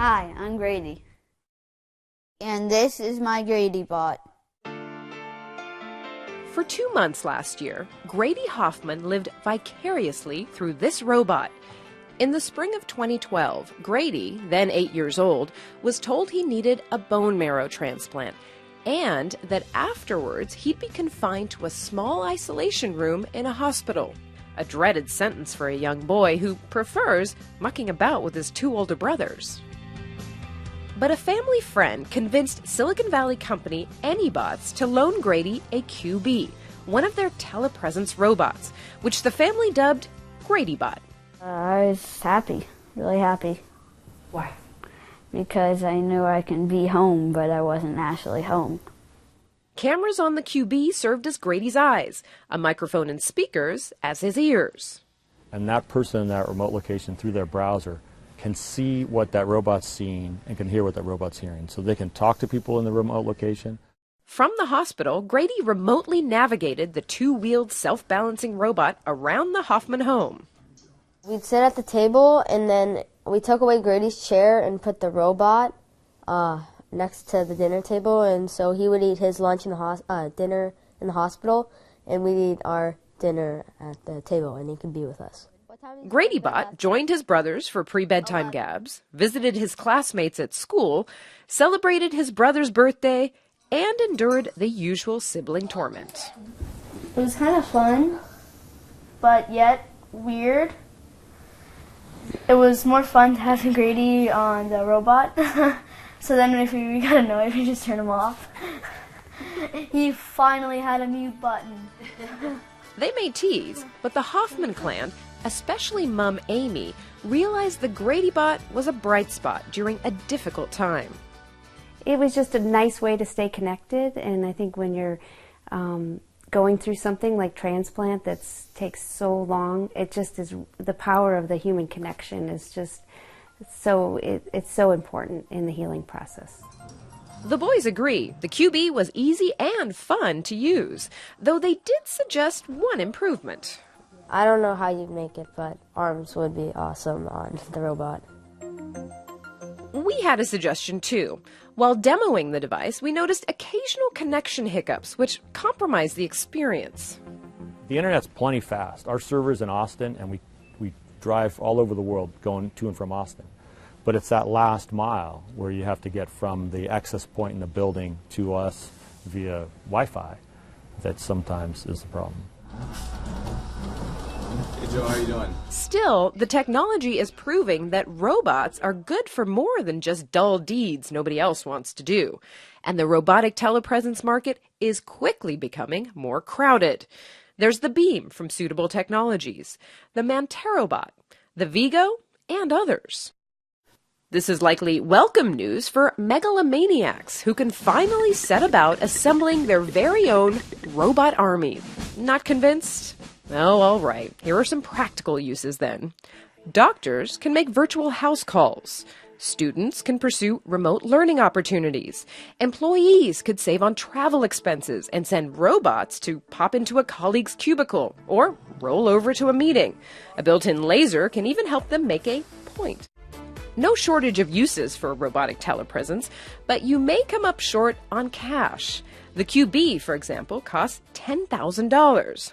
Hi, I'm Grady. And this is my Grady bot. For 2 months last year, Grady Hoffman lived vicariously through this robot. In the spring of 2012, Grady, then 8 years old, was told he needed a bone marrow transplant and that afterwards he'd be confined to a small isolation room in a hospital. A dreaded sentence for a young boy who prefers mucking about with his 2 older brothers. But a family friend convinced Silicon Valley company AnyBots to loan Grady a QB, one of their telepresence robots, which the family dubbed GradyBot. I was happy, really happy. Why? Because I knew I can be home, but I wasn't actually home. Cameras on the QB served as Grady's eyes, a microphone and speakers as his ears. And that person in that remote location through their browser can see what that robot's seeing and can hear what that robot's hearing. So they can talk to people in the remote location. From the hospital, Grady remotely navigated the 2-wheeled self-balancing robot around the Hoffman home. We'd sit at the table, and then we took away Grady's chair and put the robot next to the dinner table, and so he would eat his lunch in the dinner in the hospital, and we'd eat our dinner at the table, and he could be with us. GradyBot joined his brothers for pre-bedtime gabs, visited his classmates at school, celebrated his brother's birthday, and endured the usual sibling torment. It was kind of fun, but yet weird. It was more fun to have Grady on the robot. So then if we got annoyed, we just turned him off. He finally had a mute button. They may tease, but the Hoffman clan, especially Mom Amy, realized the GradyBot was a bright spot during a difficult time. It was just a nice way to stay connected, and I think when you're going through something like transplant that takes so long, it just is, the power of the human connection is just so, it's so important in the healing process. The boys agree the QB was easy and fun to use, though they did suggest one improvement. I don't know how you'd make it, but arms would be awesome on the robot. We had a suggestion too. While demoing the device, we noticed occasional connection hiccups, which compromised the experience. The internet's plenty fast. Our server's in Austin, and we drive all over the world going to and from Austin. But it's that last mile where you have to get from the access point in the building to us via Wi-Fi that sometimes is the problem. Hey Joe, how you doing? Still, the technology is proving that robots are good for more than just dull deeds nobody else wants to do. And the robotic telepresence market is quickly becoming more crowded. There's the Beam from Suitable Technologies, the Manterobot, the Vigo, and others. This is likely welcome news for megalomaniacs who can finally set about assembling their very own robot army. Not convinced? Oh, all right. Here are some practical uses then. Doctors can make virtual house calls. Students can pursue remote learning opportunities. Employees could save on travel expenses and send robots to pop into a colleague's cubicle or roll over to a meeting. A built-in laser can even help them make a point. No shortage of uses for robotic telepresence, but you may come up short on cash. The QB, for example, costs $10,000.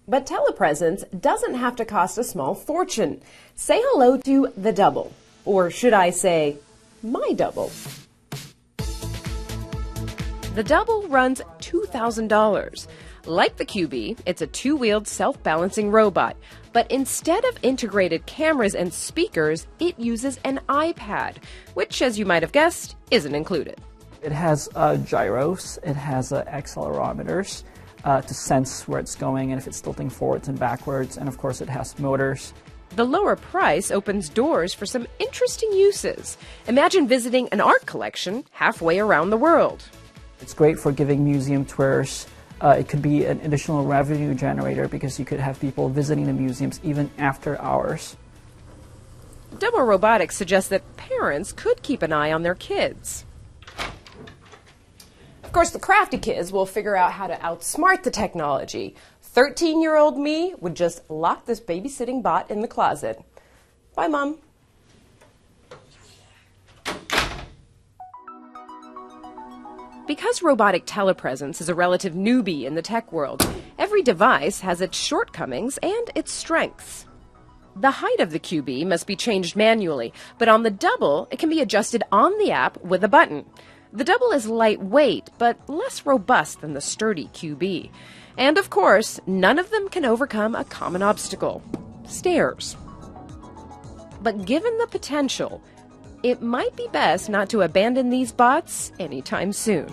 But telepresence doesn't have to cost a small fortune. Say hello to the Double. Or should I say, my Double. The Double runs $2,000. Like the QB, it's a 2-wheeled self-balancing robot. But instead of integrated cameras and speakers, it uses an iPad, which, as you might have guessed, isn't included. It has gyros, it has accelerometers to sense where it's going and if it's tilting forwards and backwards, and of course it has motors. The lower price opens doors for some interesting uses. Imagine visiting an art collection halfway around the world. It's great for giving museum tours. It could be an additional revenue generator because you could have people visiting the museums even after hours. Double Robotics suggests that parents could keep an eye on their kids. Of course, the crafty kids will figure out how to outsmart the technology. 13-year-old me would just lock this babysitting bot in the closet. Bye, Mom. Because robotic telepresence is a relative newbie in the tech world, every device has its shortcomings and its strengths. The height of the QB must be changed manually, but on the Double, it can be adjusted on the app with a button. The Double is lightweight, but less robust than the sturdy QB. And of course, none of them can overcome a common obstacle: stairs. But given the potential, it might be best not to abandon these bots anytime soon.